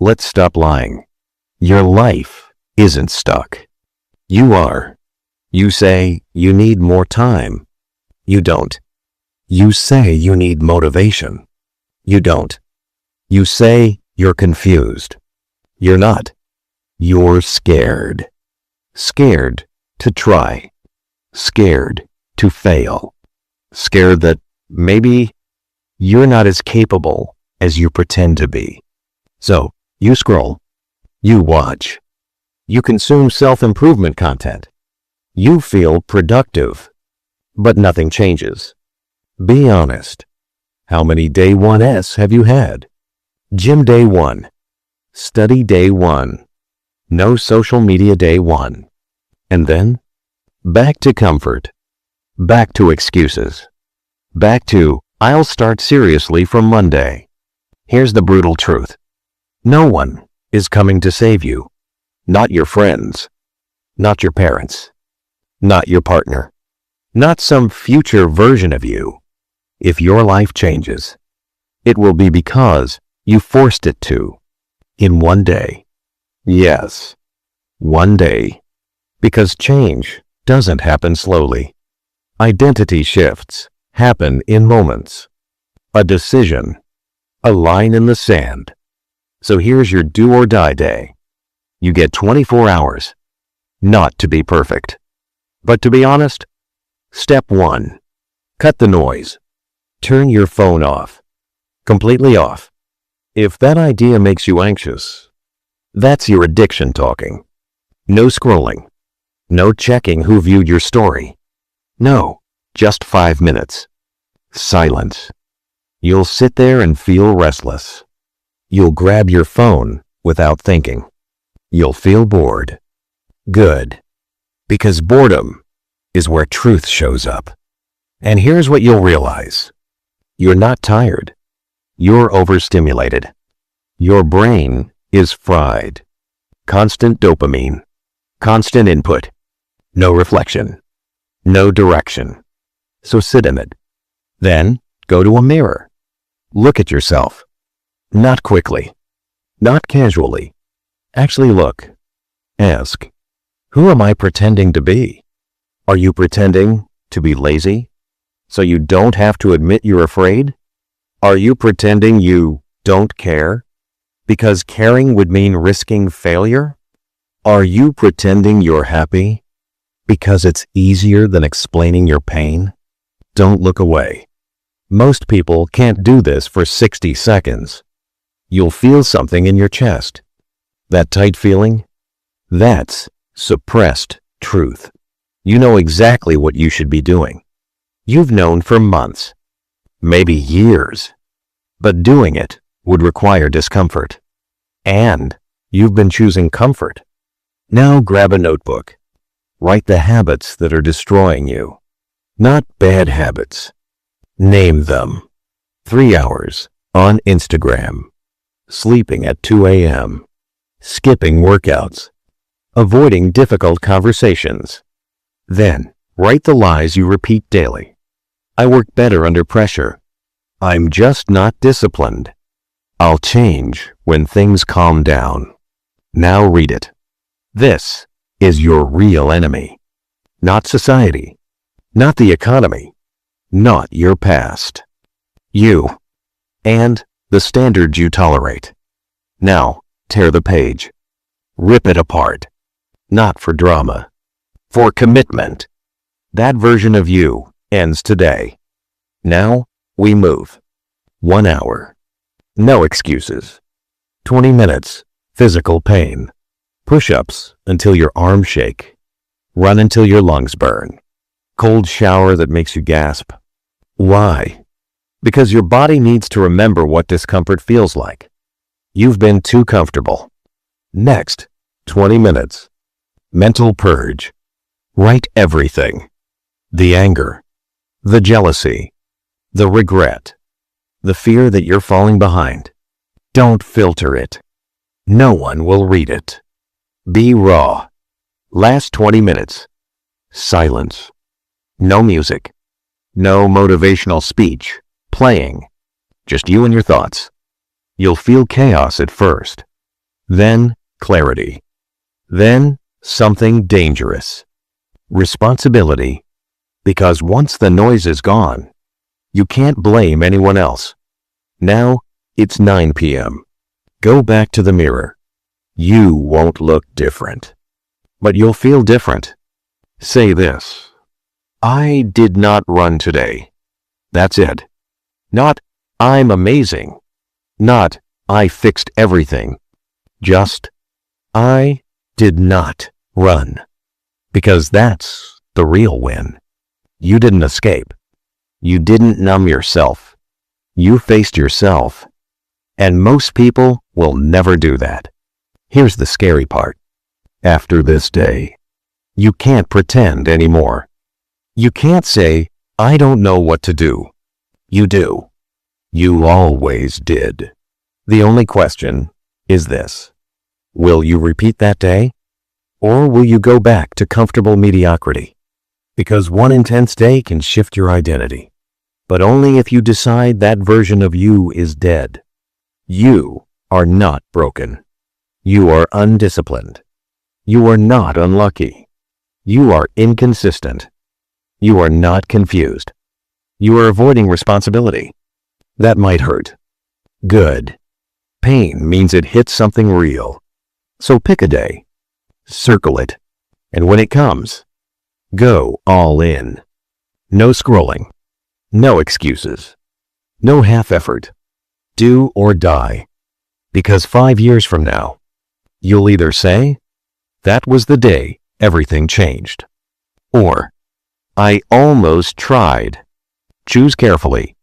Let's stop lying. Your life isn't stuck. You are. You say you need more time. You don't. You say you need motivation. You don't. You say you're confused. You're not. You're scared. Scared to try. Scared to fail. Scared that maybe you're not as capable as you pretend to be. So, you scroll. You watch. You consume self-improvement content. You feel productive, but nothing changes. Be honest. How many day 1s have you had? Gym day 1. Study day 1. No social media day 1. And then, back to comfort. Back to excuses. Back to, I'll start seriously from Monday. Here's the brutal truth. No one is coming to save you. Not your friends. Not your parents. Not your partner. Not some future version of you. If your life changes, it will be because you forced it to. In one day. Yes, one day. Because change doesn't happen slowly. Identity shifts happen in moments. A decision. A line in the sand. So here's your do or die day. You get 24 hours. Not to be perfect, but to be honest. Step 1. Cut the noise. Turn your phone off. Completely off. If that idea makes you anxious, that's your addiction talking. No scrolling. No checking who viewed your story. No, just 5 minutes. Silence. You'll sit there and feel restless. You'll grab your phone without thinking. You'll feel bored. Good. Because boredom is where truth shows up. And here's what you'll realize. You're not tired. You're overstimulated. Your brain is fried. Constant dopamine. Constant input. No reflection. No direction. So sit in it. Then go to a mirror. Look at yourself. Not quickly. Not casually. Actually look. Ask, who am I pretending to be? Are you pretending to be lazy so you don't have to admit you're afraid? Are you pretending you don't care because caring would mean risking failure? Are you pretending you're happy because it's easier than explaining your pain? Don't look away. Most people can't do this for 60 seconds. You'll feel something in your chest. That tight feeling? That's suppressed truth. You know exactly what you should be doing. You've known for months, maybe years, but doing it would require discomfort. And you've been choosing comfort. Now grab a notebook. Write the habits that are destroying you. Not bad habits. Name them. 3 hours on Instagram. Sleeping at 2 a.m. Skipping workouts. Avoiding difficult conversations. Then, write the lies you repeat daily. I work better under pressure. I'm just not disciplined. I'll change when things calm down. Now read it. This is your real enemy. Not society. Not the economy. Not your past. You. And the standards you tolerate. Now, tear the page. Rip it apart. Not for drama. For commitment. That version of you ends today. Now, we move. 1 hour. No excuses. 20 minutes. Physical pain. Push-ups until your arms shake. Run until your lungs burn. Cold shower that makes you gasp. Why? Because your body needs to remember what discomfort feels like. You've been too comfortable. Next, 20 minutes. Mental purge. Write everything. The anger. The jealousy. The regret. The fear that you're falling behind. Don't filter it. No one will read it. Be raw. Last 20 minutes. Silence. No music. No motivational speech playing. Just you and your thoughts. You'll feel chaos at first. then clarity, then something dangerous. Responsibility. Because once the noise is gone, you can't blame anyone else. Now it's 9 p.m. Go back to the mirror. You won't look different, but you'll feel different. Say this: I did not run today. That's it. Not, I'm amazing. Not, I fixed everything. Just, I did not run. Because that's the real win. You didn't escape. You didn't numb yourself. You faced yourself. And most people will never do that. Here's the scary part. After this day, you can't pretend anymore. You can't say, I don't know what to do. You do. You always did. The only question is this: will you repeat that day? Or will you go back to comfortable mediocrity? Because one intense day can shift your identity, but only if you decide that version of you is dead. You are not broken. You are undisciplined. You are not unlucky. You are inconsistent. You are not confused. You are avoiding responsibility. That might hurt. Good. Pain means it hits something real. So pick a day. Circle it. And when it comes, go all in. No scrolling. No excuses. No half effort. Do or die. Because 5 years from now, you'll either say, that was the day everything changed. Or, I almost tried. Choose carefully.